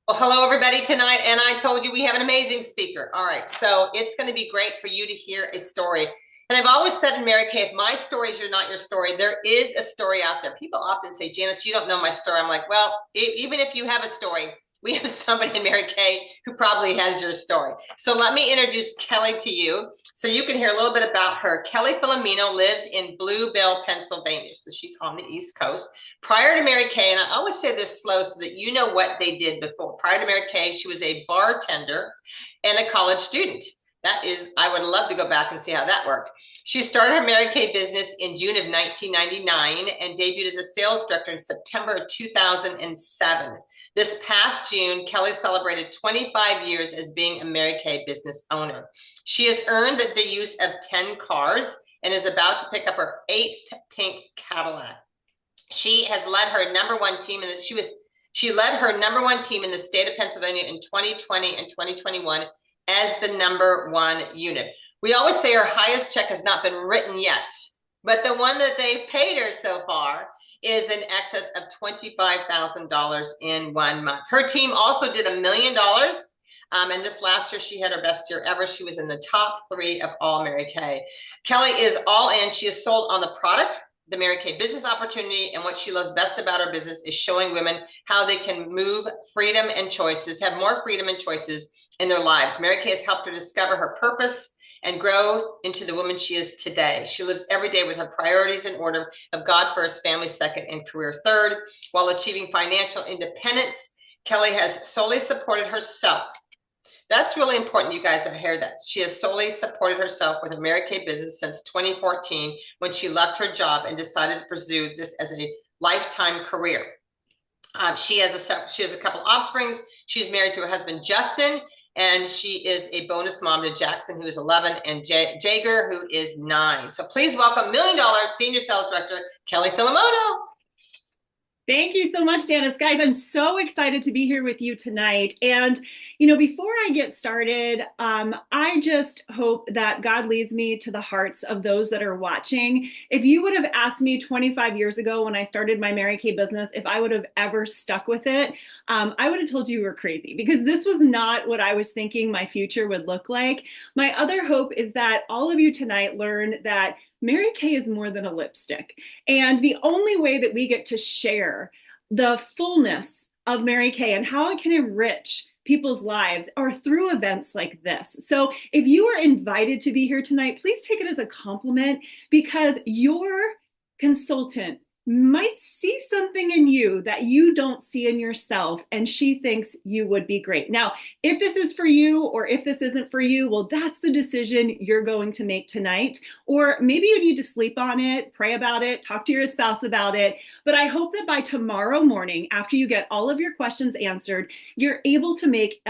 Well, hello, everybody, tonight. And I told you we have an amazing speaker. All right. So it's going to be great for you to hear a story. And I've always said in Mary Kay, if my stories are not your story, there is a story out there. People often say, Janice, you don't know my story. I'm like, well, even if you have a story, we have somebody in Mary Kay who probably has your story. So let me introduce Kellee to you so you can hear a little bit about her. Kellee Philomeno lives in Bluebell, Pennsylvania. So she's on the East Coast. Prior to Mary Kay, and I always say this slow so that you know what they did before. Prior to Mary Kay, she was a bartender and a college student. That is, I would love to go back and see how that worked. She started her Mary Kay business in June of 1999 and debuted as a sales director in September of 2007. This past June, Kellee celebrated 25 years as being a Mary Kay business owner. She has earned the use of 10 cars and is about to pick up her 8th pink Cadillac. She has led her number one team in she led her number one team in the state of Pennsylvania in 2020 and 2021 as the number one unit. We always say her highest check has not been written yet, but the one that they've paid her so far is in excess of $25,000 in 1 month. Her team also did $1 million. And this last year, she had her best year ever. She was in the top 3 of all Mary Kay. Kellee is all in. She is sold on the product, the Mary Kay business opportunity, and what she loves best about her business is showing women how they can move freedom and choices, have more freedom and choices in their lives. Mary Kay has helped her discover her purpose and grow into the woman she is today. She lives every day with her priorities in order of God first, family second, and career third. While achieving financial independence, Kellee has solely supported herself. That's really important, you guys, that hear that. She has solely supported herself with her Mary Kay business since 2014 when she left her job and decided to pursue this as a lifetime career. She has a couple offsprings. She's married to her husband, Justin, and she is a bonus mom to Jackson, who is 11, and Jager, who is 9. So please welcome $1 million Senior Sales Director, Kellee Philomeno. Thank you so much, Janice. Guys, I'm so excited to be here with you tonight. And, before I get started, I just hope that God leads me to the hearts of those that are watching. If you would have asked me 25 years ago when I started my Mary Kay business, if I would have ever stuck with it, I would have told you were crazy, because this was not what I was thinking my future would look like. My other hope is that all of you tonight learn that Mary Kay is more than a lipstick. And the only way that we get to share the fullness of Mary Kay and how it can enrich people's lives are through events like this. So if you are invited to be here tonight, please take it as a compliment, because your consultant might see something in you that you don't see in yourself, and she thinks you would be great. Now, if this is for you or if this isn't for you, well, that's the decision you're going to make tonight. Or maybe you need to sleep on it, pray about it, talk to your spouse about it. But I hope that by tomorrow morning, after you get all of your questions answered, you're able to make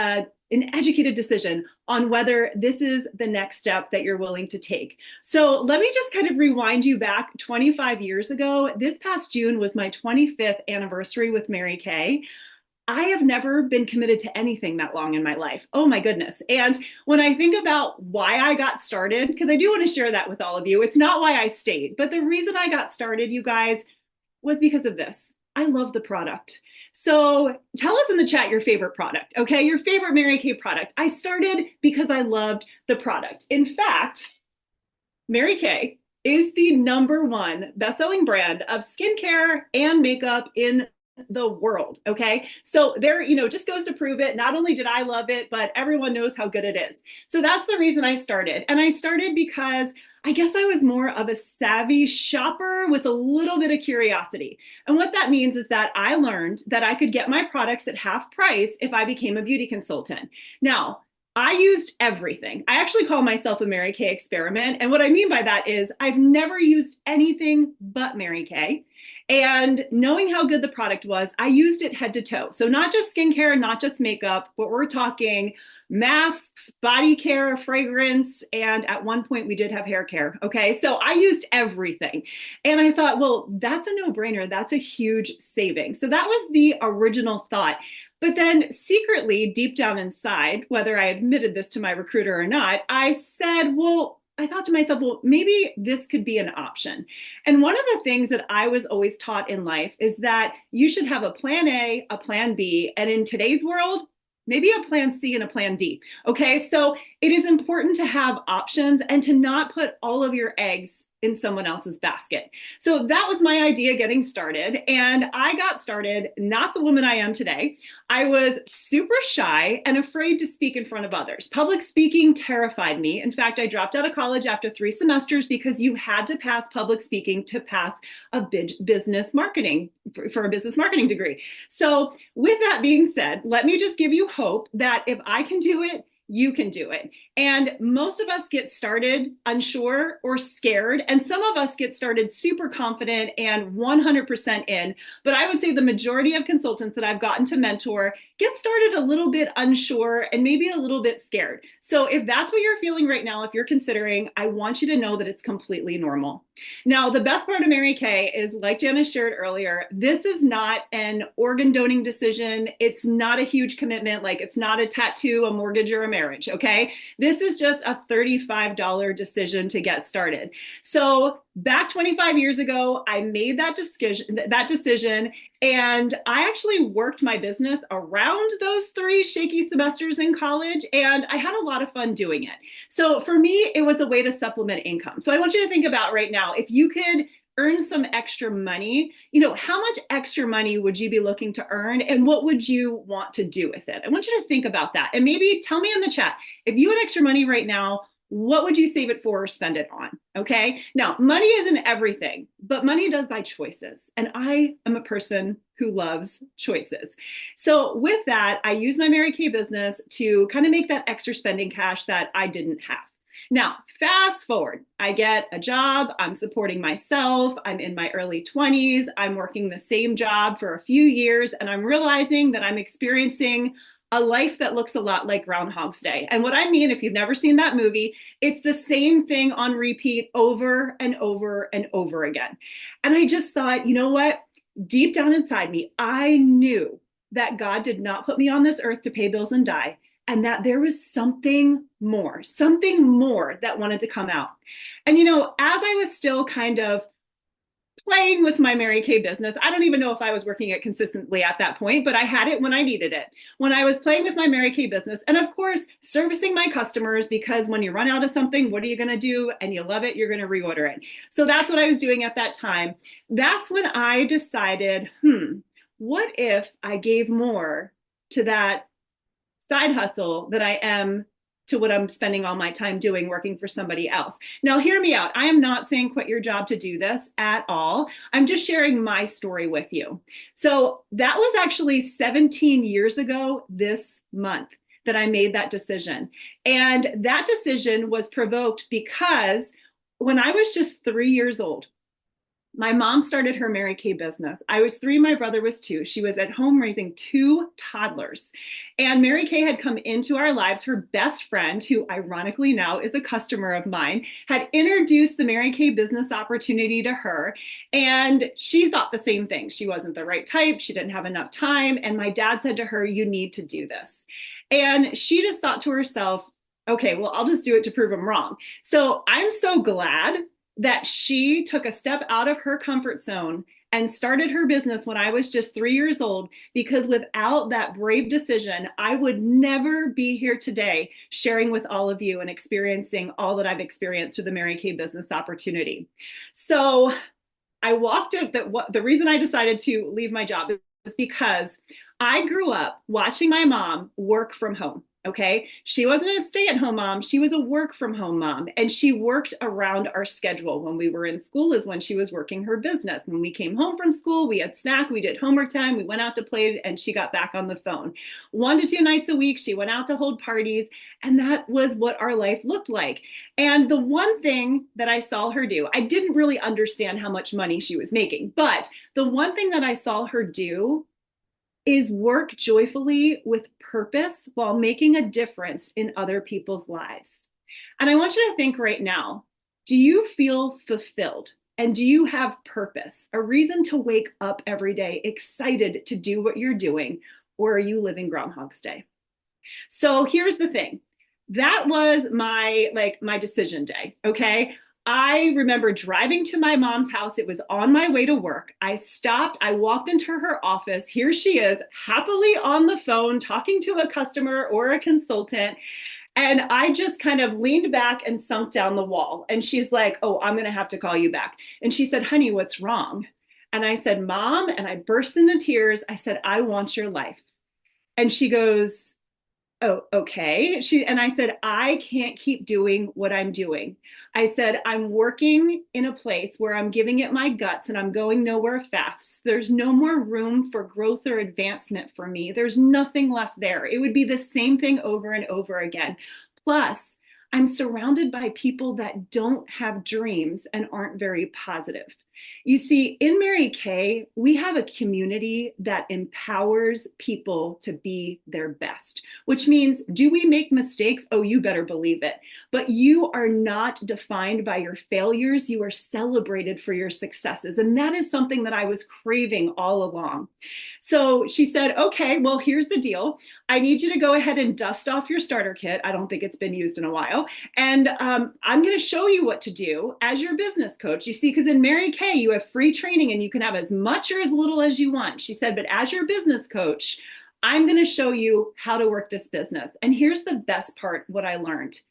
an educated decision on whether this is the next step that you're willing to take. So let me just kind of rewind you back 25 years ago. This past June was my 25th anniversary with Mary Kay. I have never been committed to anything that long in my life. Oh my goodness. And when I think about why I got started, because I do want to share that with all of you, it's not why I stayed, but the reason I got started, you guys, was because of this. I love the product. So tell us in the chat your favorite product, okay? Your favorite Mary Kay product. I started because I loved the product. In fact, Mary Kay is the #1 best-selling brand of skincare and makeup in the world, okay? So there, just goes to prove it. Not only did I love it, but everyone knows how good it is. So that's the reason I started. And I started because I guess I was more of a savvy shopper with a little bit of curiosity. And what that means is that I learned that I could get my products at half price if I became a beauty consultant. Now, I used everything. I actually call myself a Mary Kay experiment. And what I mean by that is I've never used anything but Mary Kay. And knowing how good the product was, I used it head to toe. So not just skincare, not just makeup, but we're talking masks, body care, fragrance, and at one point we did have hair care. Okay, so I used everything. And I thought, well, that's a no-brainer. That's a huge saving. So that was the original thought. But then secretly, deep down inside, whether I admitted this to my recruiter or not, I said, well, I thought to myself, well, maybe this could be an option. And one of the things that I was always taught in life is that you should have a plan A, a plan B, and in today's world, maybe a plan C and a plan D. Okay, so it is important to have options and to not put all of your eggs in someone else's basket. So that was my idea getting started. And I got started not the woman I am today. I was super shy and afraid to speak in front of others. Public speaking terrified me. In fact, I dropped out of college after 3 semesters because you had to pass public speaking to pass a business marketing for a business marketing degree. So with that being said, let me just give you hope that if I can do it, you can do it. And most of us get started unsure or scared, and some of us get started super confident and 100% in. But I would say the majority of consultants that I've gotten to mentor get started a little bit unsure and maybe a little bit scared. So if that's what you're feeling right now, if you're considering, I want you to know that it's completely normal. Now, the best part of Mary Kay is, like Janice shared earlier, this is not an organ donating decision. It's not a huge commitment. Like, it's not a tattoo, a mortgage, or a marriage. Okay. This is just a $35 decision to get started. So back 25 years ago, I made that decision, and I actually worked my business around those 3 shaky semesters in college, and I had a lot of fun doing it. So for me, it was a way to supplement income. So I want you to think about right now, if you could earn some extra money, how much extra money would you be looking to earn, and what would you want to do with it? I want you to think about that. And maybe tell me in the chat, if you had extra money right now, what would you save it for or spend it on? Okay. Now, money isn't everything, but money does buy choices. And I am a person who loves choices. So with that, I use my Mary Kay business to kind of make that extra spending cash that I didn't have. Now, fast forward, I get a job, I'm supporting myself, I'm in my early 20s, I'm working the same job for a few years, and I'm realizing that I'm experiencing a life that looks a lot like Groundhog's Day. And what I mean, if you've never seen that movie, it's the same thing on repeat over and over and over again. And I just thought, you know what? Deep down inside me, I knew that God did not put me on this earth to pay bills and die, and that there was something more that wanted to come out. And, as I was still kind of playing with my Mary Kay business, I don't even know if I was working it consistently at that point, but I had it when I needed it. When I was playing with my Mary Kay business, and of course, servicing my customers, because when you run out of something, what are you going to do? And you love it, you're going to reorder it. So that's what I was doing at that time. That's when I decided, what if I gave more to that side hustle that I am to what I'm spending all my time doing, working for somebody else. Now, hear me out. I am not saying quit your job to do this at all. I'm just sharing my story with you. So that was actually 17 years ago this month that I made that decision. And that decision was provoked because when I was just 3 years old, my mom started her Mary Kay business. I was 3, my brother was 2. She was at home raising 2 toddlers. And Mary Kay had come into our lives. Her best friend, who ironically now is a customer of mine, had introduced the Mary Kay business opportunity to her. And she thought the same thing. She wasn't the right type. She didn't have enough time. And my dad said to her, you need to do this. And she just thought to herself, okay, well, I'll just do it to prove him wrong. So I'm so glad that she took a step out of her comfort zone and started her business when I was just 3 years old, because without that brave decision, I would never be here today sharing with all of you and experiencing all that I've experienced through the Mary Kay business opportunity. So I walked out the reason I decided to leave my job was because I grew up watching my mom work from home. Okay. She wasn't a stay-at-home mom. She was a work-from-home mom. And she worked around our schedule. When we were in school is when she was working her business. When we came home from school, we had snack, we did homework time, we went out to play, and she got back on the phone. 1 to 2 nights a week, she went out to hold parties. And that was what our life looked like. And the one thing that I saw her do, I didn't really understand how much money she was making, but the one thing that I saw her do is work joyfully with purpose while making a difference in other people's lives. And I want you to think right now, do you feel fulfilled? And do you have purpose, a reason to wake up every day excited to do what you're doing? Or are you living Groundhog's Day? So here's the thing. that was my decision day. Okay. I remember driving to my mom's house. It was on my way to work. I stopped, I walked into her office. Here she is, happily on the phone, talking to a customer or a consultant. And I just kind of leaned back and sunk down the wall. And she's like, "Oh, I'm going to have to call you back." And she said, "Honey, what's wrong?" And I said, "Mom," and I burst into tears. I said, "I want your life." And she goes, "Oh, okay." And I said, "I can't keep doing what I'm doing." I said, "I'm working in a place where I'm giving it my guts and I'm going nowhere fast. There's no more room for growth or advancement for me. There's nothing left there. It would be the same thing over and over again. Plus, I'm surrounded by people that don't have dreams and aren't very positive." You see, in Mary Kay, we have a community that empowers people to be their best, which means, do we make mistakes? Oh, you better believe it. But you are not defined by your failures. You are celebrated for your successes. And that is something that I was craving all along. So she said, "Okay, well, here's the deal. I need you to go ahead and dust off your starter kit. I don't think it's been used in a while. And I'm going to show you what to do as your business coach." You see, because in Mary Kay, you have free training and you can have as much or as little as you want. She said, "But as your business coach, I'm going to show you how to work this business." And here's the best part, what I learned.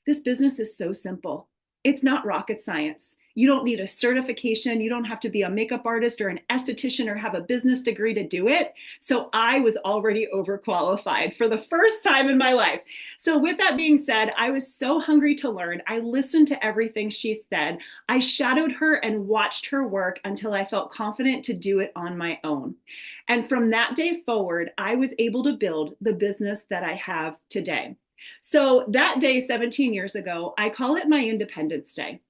This business is so simple. It's not rocket science. You don't need a certification. You don't have to be a makeup artist or an esthetician or have a business degree to do it. So I was already overqualified for the first time in my life. So with that being said, I was so hungry to learn. I listened to everything she said. I shadowed her and watched her work until I felt confident to do it on my own. And from that day forward, I was able to build the business that I have today. So that day, 17 years ago, I call it my Independence Day,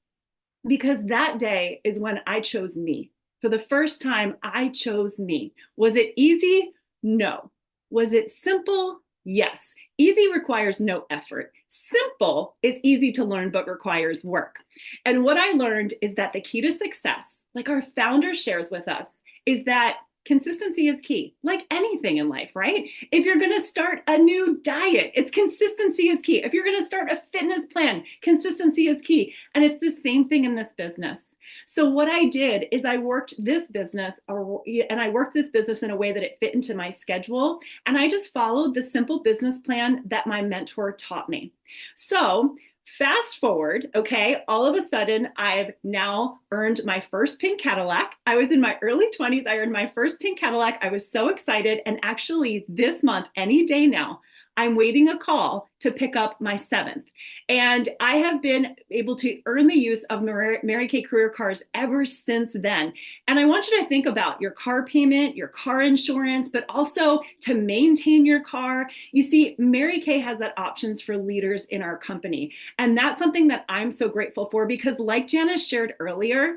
because that day is when I chose me. For the first time, I chose me. Was it easy? No. Was it simple? Yes. Easy requires no effort. Simple is easy to learn, but requires work. And what I learned is that the key to success, like our founder shares with us, is that consistency is key, like anything in life, right? If you're going to start a new diet, it's consistency is key. If you're going to start a fitness plan, consistency is key. And it's the same thing in this business. So what I did is I worked this business in a way that it fit into my schedule. And I just followed the simple business plan that my mentor taught me. So fast forward, okay, all of a sudden, I've now earned my first pink Cadillac. I was in my early 20s. I earned my first pink Cadillac. I was so excited. And actually, this month, any day now, I'm waiting a call to pick up my seventh. And I have been able to earn the use of Mary Kay Career Cars ever since then. And I want you to think about your car payment, your car insurance, but also to maintain your car. You see, Mary Kay has that options for leaders in our company. And that's something that I'm so grateful for, because like Janice shared earlier,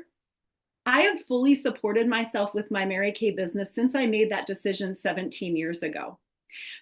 I have fully supported myself with my Mary Kay business since I made that decision 17 years ago.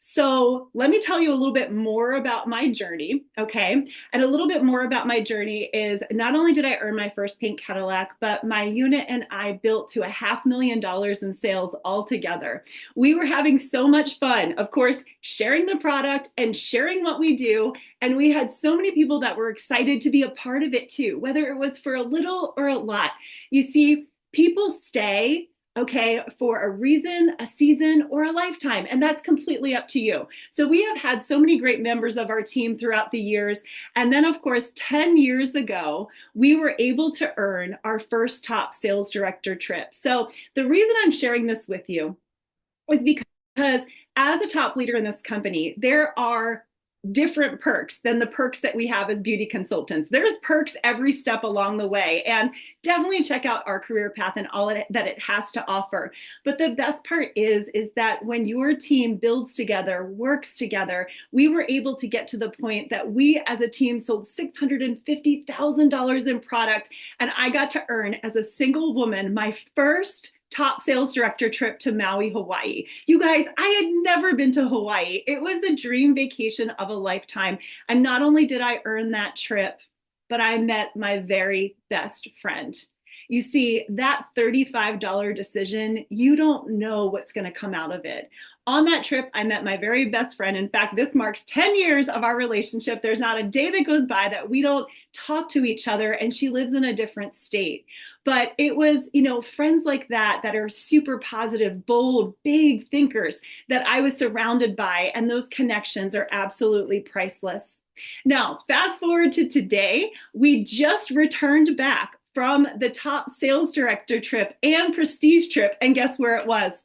So let me tell you a little bit more about my journey, okay? And a little bit more about my journey is, not only did I earn my first pink Cadillac, but my unit and I built to $500,000 in sales altogether. We were having so much fun, of course, sharing the product and sharing what we do. And we had so many people that were excited to be a part of it too, whether it was for a little or a lot. You see, people stay, okay, for a reason, a season, or a lifetime. And that's completely up to you. So we have had so many great members of our team throughout the years. And then, of course, 10 years ago, we were able to earn our first top sales director trip. So the reason I'm sharing this with you is because as a top leader in this company, there are different perks than the perks that we have as beauty consultants. There's perks every step along the way, and definitely check out our career path and all that it has to offer. But the best part is that when your team builds together, works together, we were able to get to the point that we as a team sold $650,000 in product, and I got to earn, as a single woman, my first top sales director trip to Maui, Hawaii. You guys, I had never been to Hawaii. It was the dream vacation of a lifetime. And not only did I earn that trip, but I met my very best friend. You see, that $35 decision, you don't know what's going to come out of it. On that trip, I met my very best friend. In fact, this marks 10 years of our relationship. There's not a day that goes by that we don't talk to each other, and she lives in a different state. But it was, friends like that are super positive, bold, big thinkers that I was surrounded by, and those connections are absolutely priceless. Now, fast forward to today, we just returned back from the top sales director trip and prestige trip, and guess where it was?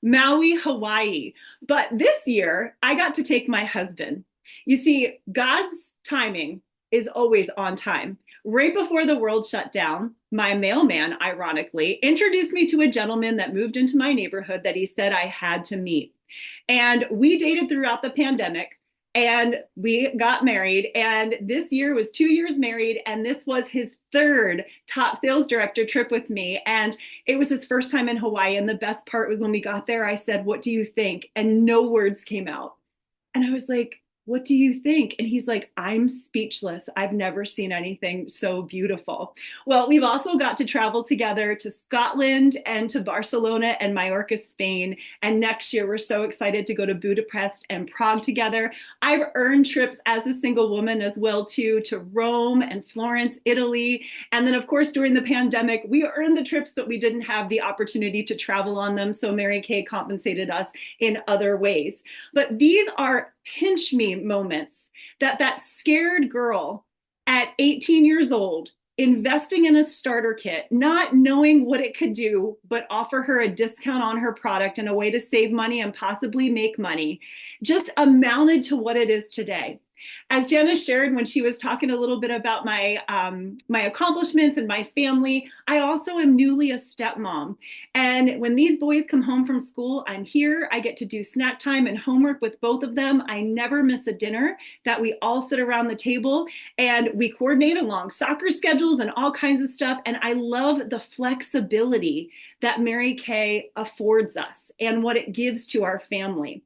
Maui, Hawaii. But this year, I got to take my husband. You see, God's timing is always on time. Right before the world shut down, my mailman, ironically, introduced me to a gentleman that moved into my neighborhood that he said I had to meet. And we dated throughout the pandemic, and we got married. And this year was 2 years married, and this was his third top sales director trip with me. And it was his first time in Hawaii. And the best part was when we got there, I said, "What do you think?" And no words came out. And I was like, "What do you think?" And he's like, "I'm speechless. I've never seen anything so beautiful." Well, we've also got to travel together to Scotland and to Barcelona and Mallorca, Spain. And next year, we're so excited to go to Budapest and Prague together. I've earned trips as a single woman as well, too, to Rome and Florence, Italy. And then, of course, during the pandemic, we earned the trips, but we didn't have the opportunity to travel on them. So Mary Kay compensated us in other ways. But these are pinch me moments that scared girl at 18 years old investing in a starter kit, not knowing what it could do, but offer her a discount on her product and a way to save money and possibly make money, just amounted to what it is today. As Jenna shared when she was talking a little bit about my accomplishments and my family, I also am newly a stepmom. And when these boys come home from school, I'm here. I get to do snack time and homework with both of them. I never miss a dinner that we all sit around the table and we coordinate along soccer schedules and all kinds of stuff. And I love the flexibility that Mary Kay affords us and what it gives to our family.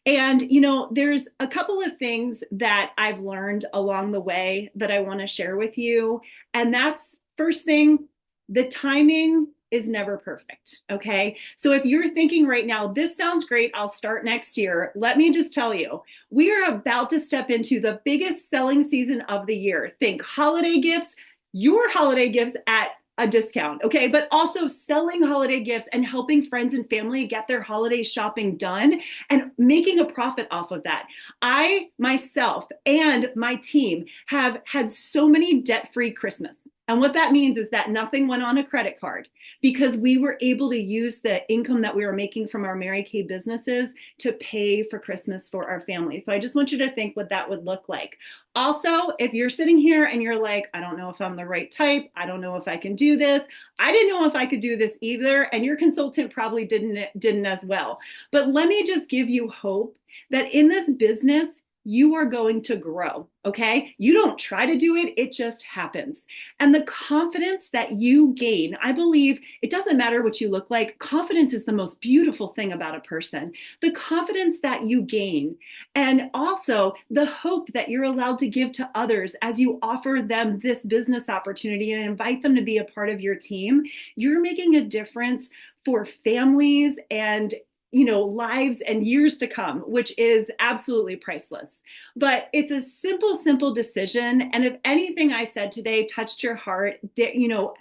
And, there's a couple of things that I've learned along the way that I want to share with you. And that's first thing, the timing is never perfect. Okay. So if you're thinking right now, this sounds great, I'll start next year. Let me just tell you, we are about to step into the biggest selling season of the year. Think holiday gifts, your holiday gifts at a discount, okay? But also selling holiday gifts and helping friends and family get their holiday shopping done and making a profit off of that. I, myself, and my team have had so many debt-free Christmas. And what that means is that nothing went on a credit card because we were able to use the income that we were making from our Mary Kay businesses to pay for Christmas for our family. So I just want you to think what that would look like. Also, if you're sitting here and you're like, "I don't know if I'm the right type. I don't know if I can do this. I didn't know if I could do this either." And your consultant probably didn't as well. But let me just give you hope that in this business, you are going to grow, okay? You don't try to do it, it just happens. And the confidence that you gain, I believe it doesn't matter what you look like. Confidence is the most beautiful thing about a person. The confidence that you gain, and also the hope that you're allowed to give to others as you offer them this business opportunity and invite them to be a part of your team, you're making a difference for families and lives and years to come, which is absolutely priceless. But it's a simple decision. And if anything I said today touched your heart,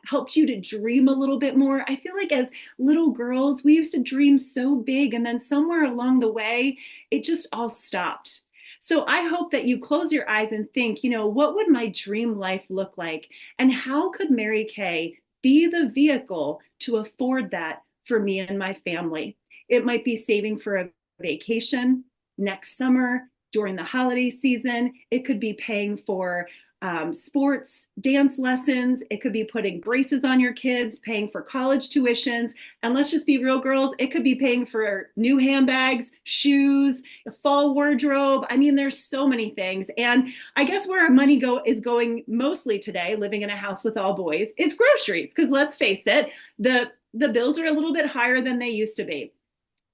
helped you to dream a little bit more, I feel like as little girls, we used to dream so big. And then somewhere along the way, it just all stopped. So I hope that you close your eyes and think, what would my dream life look like? And how could Mary Kay be the vehicle to afford that for me and my family? It might be saving for a vacation next summer during the holiday season. It could be paying for sports, dance lessons. It could be putting braces on your kids, paying for college tuitions. And let's just be real, girls, it could be paying for new handbags, shoes, a fall wardrobe. I mean, there's so many things. And I guess where our money is going mostly today, living in a house with all boys, is groceries. Because let's face it, the bills are a little bit higher than they used to be.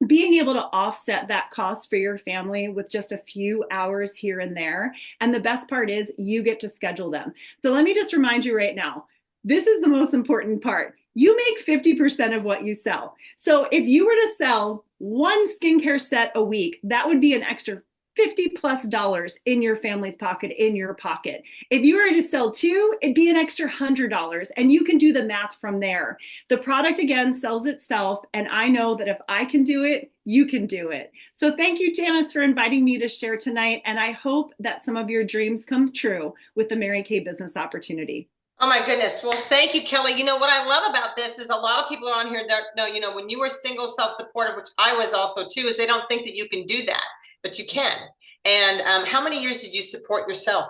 Being able to offset that cost for your family with just a few hours here and there. And the best part is you get to schedule them. So let me just remind you right now, this is the most important part. you make 50% of what you sell. So if you were to sell one skincare set a week, that would be an extra $50+ in your family's pocket, in your pocket. If you were to sell two, it'd be an extra $100. And you can do the math from there. The product again sells itself. And I know that if I can do it, you can do it. So thank you, Janice, for inviting me to share tonight. And I hope that some of your dreams come true with the Mary Kay business opportunity. Oh my goodness. Well, thank you, Kelly. You know, what I love about this is a lot of people are on here that know, you know, when you were single, self-supportive, which I was also too, is they don't think that you can do that, but you can. And how many years did you support yourself?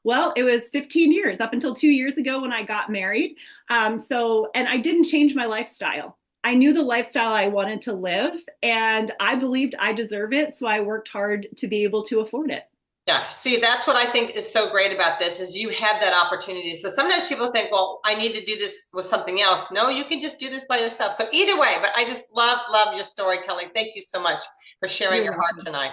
Well, it was 15 years up until 2 years ago when I got married. And I didn't change my lifestyle. I knew the lifestyle I wanted to live, and I believed I deserve it. So I worked hard to be able to afford it. Yeah, see, that's what I think is so great about this is you have that opportunity. So sometimes people think, well, I need to do this with something else. No, you can just do this by yourself. So either way, but I just love your story, Kelly. Thank you so much for sharing You're your heart welcome. tonight.